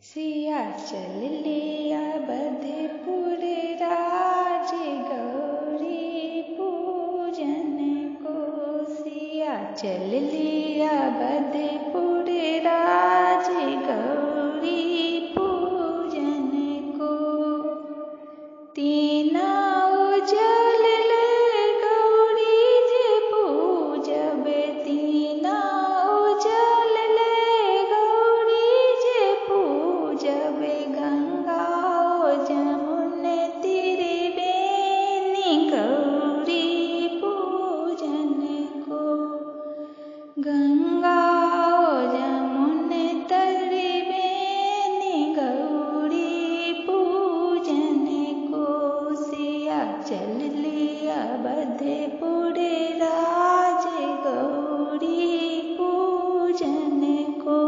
सिया चल लिया बधपुर राज गौरी पूजन को। सिया चल लिया बधपुर राज गौरी पूजन को। तीना उजल ले गौरी जी पूजब। तीना उजल ले गौरी जी पूजब। गंगा जमुन त्रिवेणी गौरी पूजन को। गंगा जमुन त्रिवेणी गौरी पूजन को। सिया चल लिया बधपुर राज गौरी पूजन को।